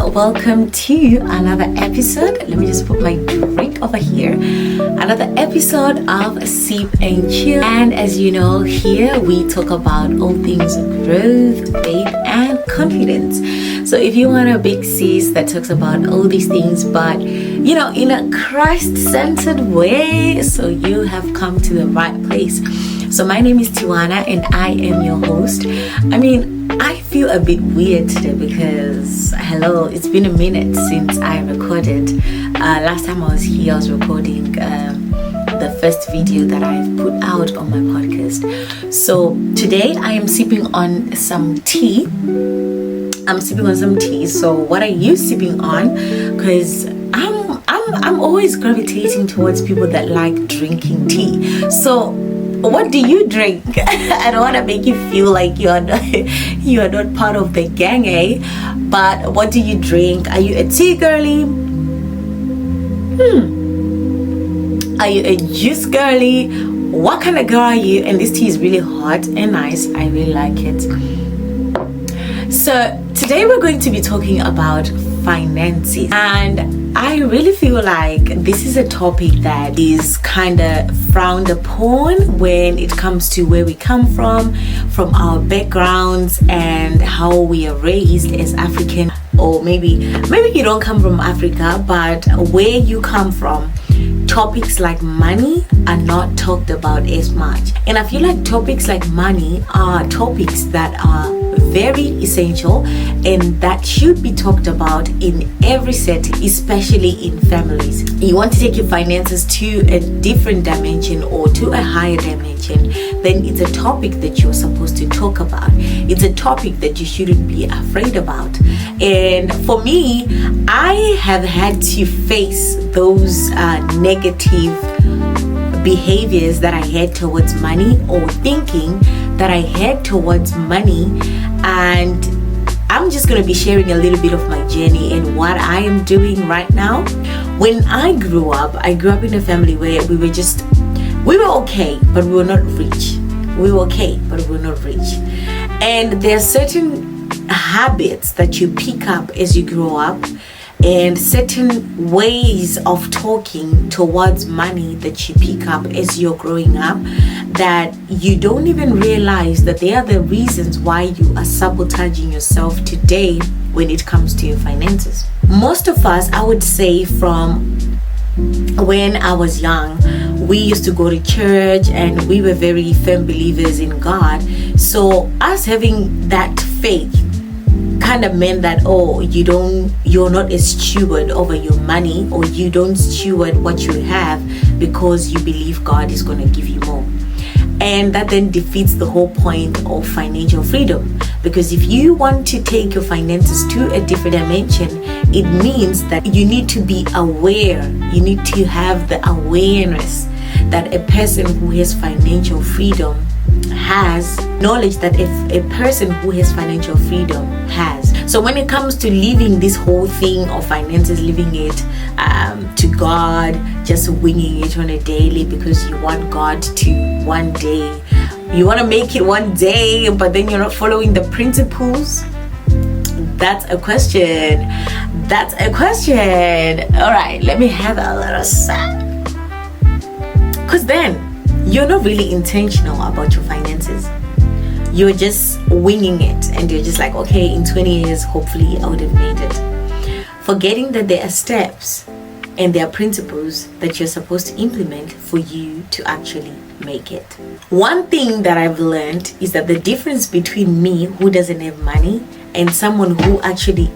welcome to another episode. Let me just put my drink over here. Another episode of Sip and Chill. And as you know, here we talk about all things growth, faith, and confidence. So if you want a big sis that talks about all these things, but in a Christ-centered way, so you have come to the right place. So my name is Tiwana and I am your host. I feel a bit weird today because, it's been a minute since I recorded. Last time I was here, I was recording the first video that I've put out on my podcast. So today I am sipping on some tea. So what are you sipping on? Because I'm always gravitating towards people that like drinking tea. So what do you drink? I don't want to make you feel like you are not part of the gang, eh? But what do you drink? Are you a tea girly? Are you a juice girly? What kind of girl are you? And this tea is really hot and nice. I really like it. So today we're going to be talking about finances, and I really feel like this is a topic that is kind of frowned upon when it comes to where we come from our backgrounds and how we are raised as African, or maybe you don't come from Africa, but where you come from, topics like money are not talked about as much. And I feel like topics like money are topics that are very essential and that should be talked about in every setting, especially in families. You want to take your finances to a different dimension or to a higher dimension, then it's a topic that you're supposed to talk about. It's a topic that you shouldn't be afraid about. And for me, I have had to face those negative behaviors that I had towards money, or thinking that I had towards money. And I'm just going to be sharing a little bit of my journey and what I am doing right now. When I grew up in a family where we were okay, but we were not rich. We were okay, but we were not rich. And there are certain habits that you pick up as you grow up, and certain ways of talking towards money that you pick up as you're growing up, that you don't even realize that they are the reasons why you are sabotaging yourself today when it comes to your finances. Most of us, I would say, from when I was young, we used to go to church and we were very firm believers in God. So us having that faith kind of meant that you're not a steward over your money, or you don't steward what you have because you believe God is going to give you more. And that then defeats the whole point of financial freedom, because if you want to take your finances to a different dimension, it means that you need to be aware. You need to have the awareness that a person who has financial freedom has, knowledge that if a person who has financial freedom has. So when it comes to living this whole thing of finances, living it to God, just winging it on a daily because you want God to one day, you want to make it one day, but then you're not following the principles, that's a question. All right, let me have a little sip, because then you're not really intentional about your finances. You're just winging it, and you're just like, okay, in 20 years, hopefully I would have made it. Forgetting that there are steps and there are principles that you're supposed to implement for you to actually make it. One thing that I've learned is that the difference between me, who doesn't have money, and someone who actually...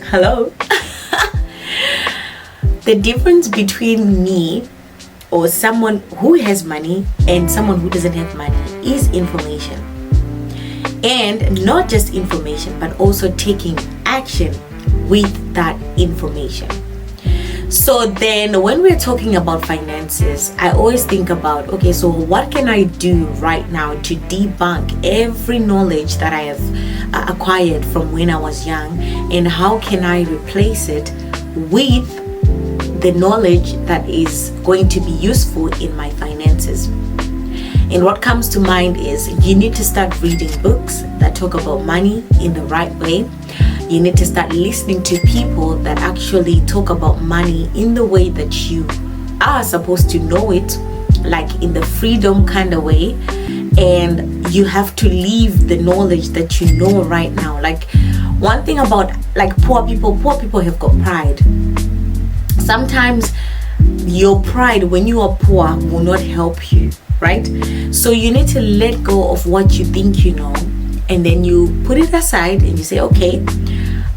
Hello? The difference between me, or someone who has money, and someone who doesn't have money is information. And not just information, but also taking action with that information. So then when we're talking about finances, I always think about, okay, so what can I do right now to debunk every knowledge that I have acquired from when I was young, and how can I replace it with the knowledge that is going to be useful in my finances? And what comes to mind is you need to start reading books that talk about money in the right way. You need to start listening to people that actually talk about money in the way that you are supposed to know it, like in the freedom kind of way. And you have to leave the knowledge that you know right now. Like, one thing about like poor people have got pride. Sometimes your pride when you are poor will not help you, right? So you need to let go of what you think you know, and then you put it aside and you say, okay,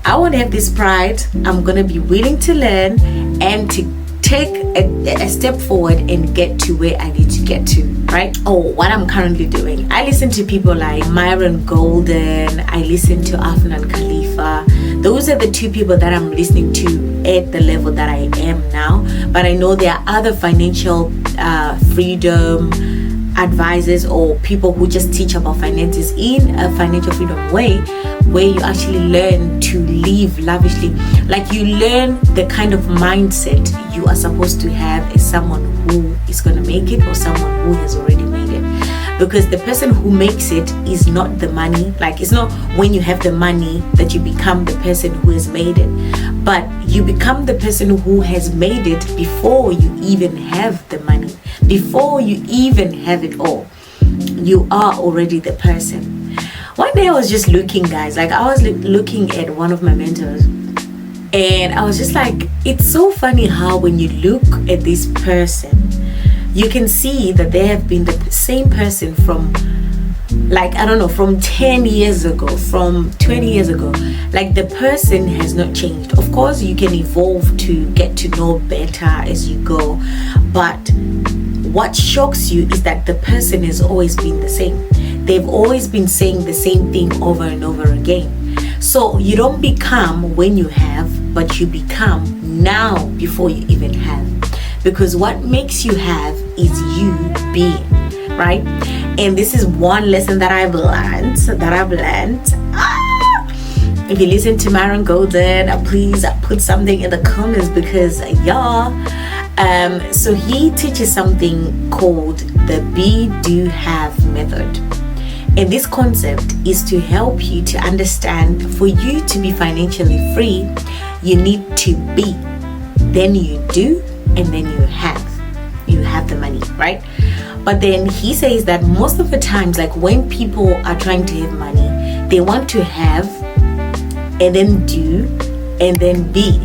I won't have this pride. I'm gonna be willing to learn and to take a step forward and get to where I need to get to, right? Or what I'm currently doing. I listen to people like Myron Golden, I listen to Afnan Khalifa. Those are the two people that I'm listening to at the level that I am now. But I know there are other financial freedom advisors or people who just teach about finances in a financial freedom way, where you actually learn to live lavishly. Like, you learn the kind of mindset you are supposed to have as someone who is going to make it or someone who has already made it. Because the person who makes it is not the money. Like, it's not when you have the money that you become the person who has made it, but you become the person who has made it before you even have the money, before you even have it all. You are already the person. One day I was just looking, guys, like I was looking at one of my mentors, and I was just like, it's so funny how when you look at this person, you can see that they have been the same person from, like, I don't know, from 10 years ago, from 20 years ago. Like, the person has not changed. Of course, you can evolve to get to know better as you go, but what shocks you is that the person has always been the same. They've always been saying the same thing over and over again. So you don't become when you have, but you become now before you even have. Because what makes you have is you being, right? And this is one lesson that I've learned. If you listen to Myron Golden, please put something in the comments, because so he teaches something called the be, do, have method. And this concept is to help you to understand, for you to be financially free, you need to be, then you do, and then you have the money, right? But then he says that most of the times, like when people are trying to have money, they want to have and then do and then be.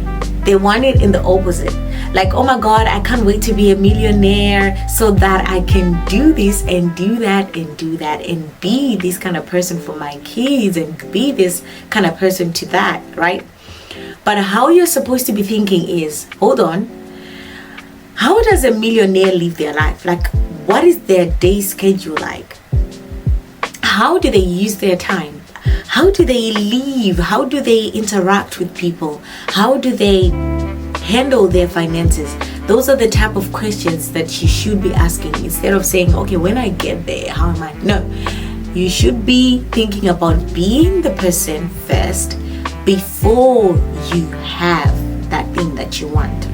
They want it in the opposite. Like, oh my God, I can't wait to be a millionaire so that I can do this and do that and do that and be this kind of person for my kids and be this kind of person to that, right? But how you're supposed to be thinking is, hold on, how does a millionaire live their life? Like, what is their day schedule like? How do they use their time? How do they live? How do they interact with people? How do they handle their finances? Those are the type of questions that you should be asking, instead of saying, okay, when I get there, how am I? No, you should be thinking about being the person first before you have that thing that you want.